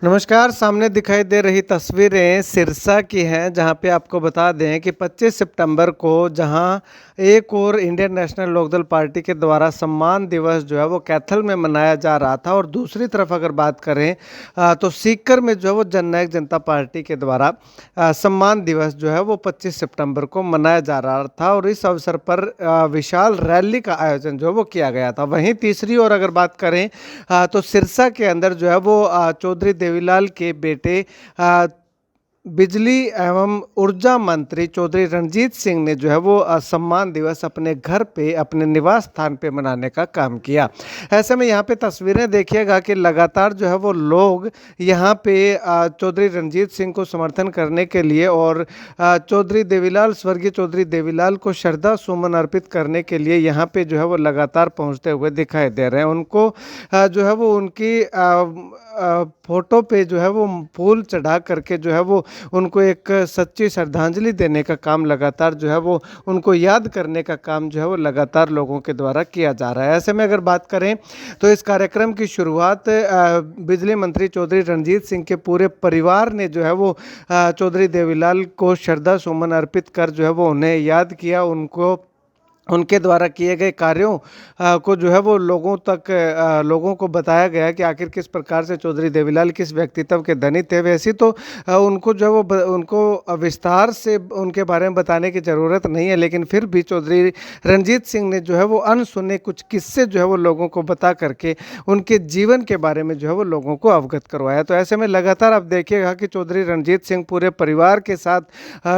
नमस्कार, सामने दिखाई दे रही तस्वीरें सिरसा की हैं, जहाँ पे आपको बता दें कि 25 सितंबर को जहाँ एक और इंडियन नेशनल लोकदल पार्टी के द्वारा सम्मान दिवस जो है वो कैथल में मनाया जा रहा था और दूसरी तरफ अगर बात करें तो सीकर में जो है वो जननायक जनता पार्टी के द्वारा सम्मान दिवस जो है वो 25 सितंबर को मनाया जा रहा था और इस अवसर पर विशाल रैली का आयोजन जो है वो किया गया था। वहीं तीसरी ओर अगर बात करें तो सिरसा के अंदर जो है वो चौधरी देवीलाल के बेटे बिजली एवं ऊर्जा मंत्री चौधरी रणजीत सिंह ने जो है वो सम्मान दिवस अपने घर पे अपने निवास स्थान पे मनाने का काम किया। ऐसे में यहाँ पे तस्वीरें देखिएगा कि लगातार जो है वो लोग यहाँ पे चौधरी रणजीत सिंह को समर्थन करने के लिए और चौधरी देवीलाल स्वर्गीय चौधरी देवीलाल को श्रद्धा सुमन अर्पित करने के लिए यहाँ पे जो है वो लगातार पहुँचते हुए दिखाई दे रहे हैं। उनको जो है वो उनकी फोटो पे जो है वो फूल चढ़ा करके जो है वो उनको एक सच्ची श्रद्धांजलि देने का काम लगातार जो है वो उनको याद करने का काम जो है वो लगातार लोगों के द्वारा किया जा रहा है। ऐसे में अगर बात करें तो इस कार्यक्रम की शुरुआत बिजली मंत्री चौधरी रणजीत सिंह के पूरे परिवार ने जो है वो चौधरी देवीलाल को श्रद्धा सुमन अर्पित कर जो है वो उन्हें याद किया। उनको उनके द्वारा किए गए कार्यों को जो है वो लोगों को बताया गया कि आखिर किस प्रकार से चौधरी देवीलाल किस व्यक्तित्व के धनी थे। वैसे तो उनको जो है वो उनको विस्तार से उनके बारे में बताने की ज़रूरत नहीं है, लेकिन फिर भी चौधरी रणजीत सिंह ने जो है वो अनसुने कुछ किस्से जो है वो लोगों को बता करके उनके जीवन के बारे में जो है वो लोगों को अवगत करवाया। तो ऐसे में लगातार आप देखिएगा कि चौधरी रणजीत सिंह पूरे परिवार के साथ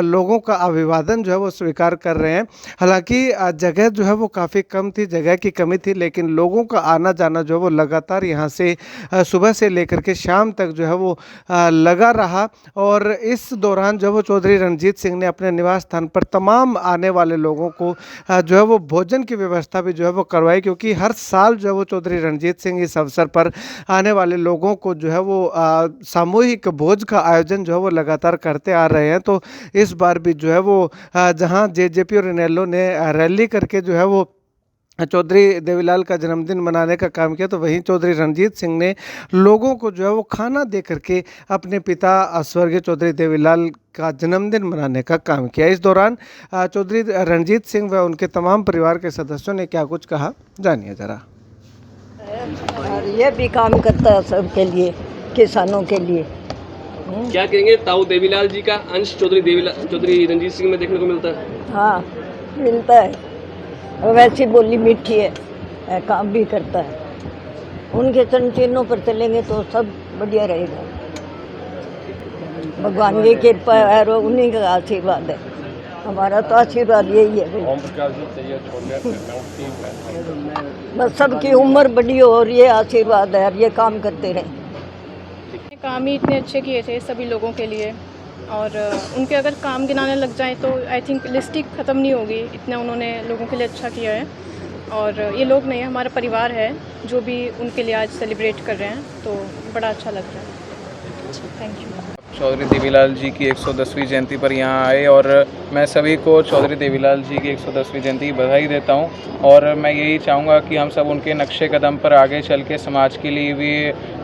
लोगों का अभिवादन जो है वो स्वीकार कर रहे हैं। हालांकि जगह जो है वो काफ़ी कम थी, जगह की कमी थी, लेकिन लोगों का आना जाना जो है वो लगातार यहाँ से सुबह से लेकर के शाम तक जो है वो लगा रहा। और इस दौरान जो है वो चौधरी रणजीत सिंह ने अपने निवास स्थान पर तमाम आने वाले लोगों को जो है वो भोजन की व्यवस्था भी जो है वो करवाई, क्योंकि हर साल जो है वो चौधरी रणजीत सिंह इस अवसर पर आने वाले लोगों को जो है वो सामूहिक भोज का आयोजन जो है वो लगातार करते आ रहे हैं। तो इस बार भी जो है वो जहां जेजेपी और इनेलो ने रैली करके जो है वो चौधरी देवीलाल का जन्मदिन मनाने का काम किया, तो वहीं चौधरी रणजीत सिंह ने लोगों को जो है वो खाना दे करके अपने पिता स्वर्गीय चौधरी देवीलाल का जन्मदिन मनाने का काम किया। इस दौरान चौधरी रणजीत सिंह व उनके तमाम परिवार के सदस्यों ने क्या कुछ कहा, जानिए जरा। और ये भी काम करता है सबके लिए, किसानों के लिए। क्या कहेंगे, ताऊ देवीलाल जी का अंश चौधरी रणजीत सिंह में देखने को मिलता है? हाँ, मिलता है। वैसी बोली मीठी है, काम भी करता है। उनके चरण चिन्हों पर चलेंगे तो सब बढ़िया रहेगा। भगवान की कृपा है और उन्हीं का आशीर्वाद है। हमारा तो आशीर्वाद यही है। बस सबकी उम्र बड़ी हो और ये आशीर्वाद है और ये काम करते रहे। काम ही इतने अच्छे किए थे सभी लोगों के लिए, और उनके अगर काम गिनाने लग जाए तो आई थिंक लिस्ट ही ख़त्म नहीं होगी, इतना उन्होंने लोगों के लिए अच्छा किया है। और ये लोग नहीं, हमारा परिवार है जो भी उनके लिए आज सेलिब्रेट कर रहे हैं, तो बड़ा अच्छा लग रहा है। Thank you. चौधरी देवीलाल जी की 110वीं जयंती पर यहाँ आए और मैं सभी को चौधरी देवीलाल जी की 110वीं जयंती की बधाई देता हूँ। और मैं यही चाहूँगा कि हम सब उनके नक्शे कदम पर आगे चल के समाज के लिए भी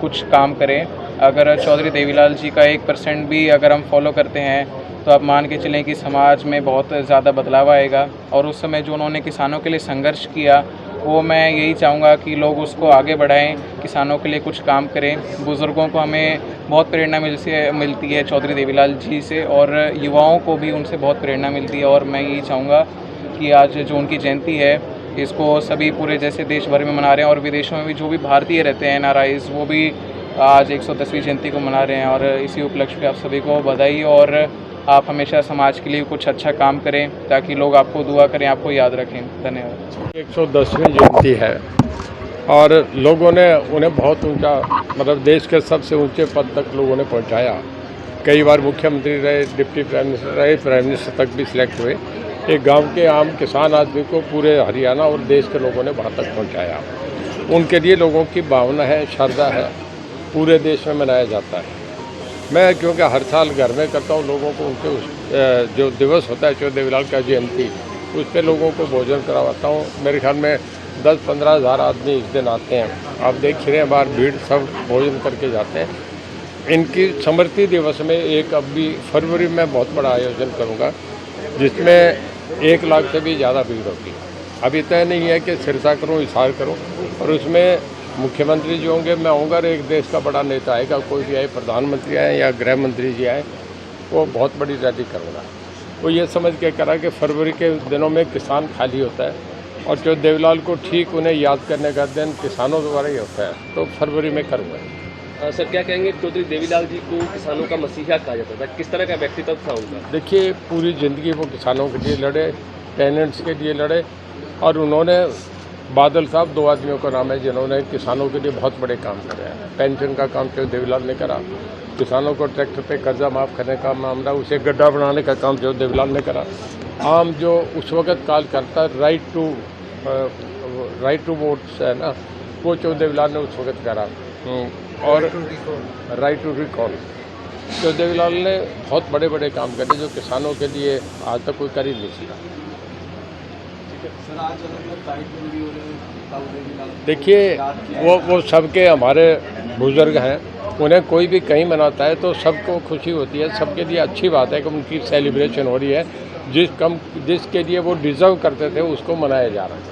कुछ काम करें। अगर चौधरी देवीलाल जी का 1% भी अगर हम फॉलो करते हैं तो आप मान के चलें कि समाज में बहुत ज़्यादा बदलाव आएगा। और उस समय जो उन्होंने किसानों के लिए संघर्ष किया, वो मैं यही चाहूँगा कि लोग उसको आगे बढ़ाएं, किसानों के लिए कुछ काम करें। बुज़ुर्गों को हमें बहुत प्रेरणा मिलती है चौधरी देवीलाल जी से, और युवाओं को भी उनसे बहुत प्रेरणा मिलती है। और मैं यही चाहूँगा कि आज जो उनकी जयंती है इसको सभी पूरे जैसे देश भर में मना रहे हैं, और विदेशों में भी जो भी भारतीय रहते हैं NRIs, वो भी आज 110वीं जयंती को मना रहे हैं। और इसी उपलक्ष्य पे आप सभी को बधाई, और आप हमेशा समाज के लिए कुछ अच्छा काम करें ताकि लोग आपको दुआ करें, आपको याद रखें। धन्यवाद। 110वीं जयंती है और लोगों ने उन्हें बहुत ऊंचा, मतलब देश के सबसे ऊंचे पद तक लोगों ने पहुंचाया। कई बार मुख्यमंत्री रहे, डिप्टी प्राइम मिनिस्टर रहे, प्राइम मिनिस्टर तक भी सिलेक्ट हुए। एक गांव के आम किसान आदमी को पूरे हरियाणा और देश के लोगों ने वहाँ तक पहुँचाया। उनके लिए लोगों की भावना है, श्रद्धा है, पूरे देश में मनाया जाता है। मैं क्योंकि हर साल घर में करता हूँ, लोगों को उनके जो दिवस होता है चौधरी देवीलाल का जयंती, उस पर लोगों को भोजन करवाता हूँ। मेरे ख्याल में 10-15 हज़ार आदमी इस दिन आते हैं। आप देख रहे हैं बाहर भीड़, सब भोजन करके जाते हैं। इनकी स्मृति दिवस में एक अभी फरवरी में बहुत बड़ा आयोजन करूंगा, जिसमें 1 लाख से भी ज़्यादा भीड़ होगी। अभी तय नहीं है कि सिरसा करूं, हिसार करूं, और उसमें मुख्यमंत्री जी होंगे, मैं आऊँगा, और एक देश का बड़ा नेता आएगा, कोई भी आए, प्रधानमंत्री आए या गृह मंत्री जी आए, वो बहुत बड़ी रैली करूँगा। वो ये समझ के करा कि फरवरी के दिनों में किसान खाली होता है, और जो देवीलाल को ठीक उन्हें याद करने का दिन किसानों द्वारा ही होता है, तो फरवरी में करूँगा। सर क्या कहेंगे, चौधरी देवीलाल जी को किसानों का मसीहा कहा जाता था, किस तरह का व्यक्तित्व था उनका? देखिए, पूरी ज़िंदगी वो किसानों के लिए लड़े, टेनेंट्स के लिए लड़े, और उन्होंने, बादल साहब 2 आदमियों का नाम है जिन्होंने किसानों के लिए बहुत बड़े काम करे हैं। पेंशन का काम जो देवीलाल ने करा, किसानों को ट्रैक्टर पे कर्जा माफ़ करने का मामला, उसे गड्ढा बनाने का काम जो देवीलाल ने करा, आम जो उस वक़्त काल करता राइट टू वोट्स है ना, वो जो देवीलाल ने उस वक़्त करा, और राइट टू रिकॉल, तो देवीलाल ने बहुत बड़े बड़े काम करे जो किसानों के लिए आज तक कोई कर ही नहीं सका। देखिए, वो सबके हमारे बुजुर्ग हैं, उन्हें कोई भी कहीं मनाता है तो सबको खुशी होती है, सबके लिए अच्छी बात है कि उनकी सेलिब्रेशन हो रही है। जिसके लिए वो डिज़र्व करते थे उसको मनाया जा रहा है।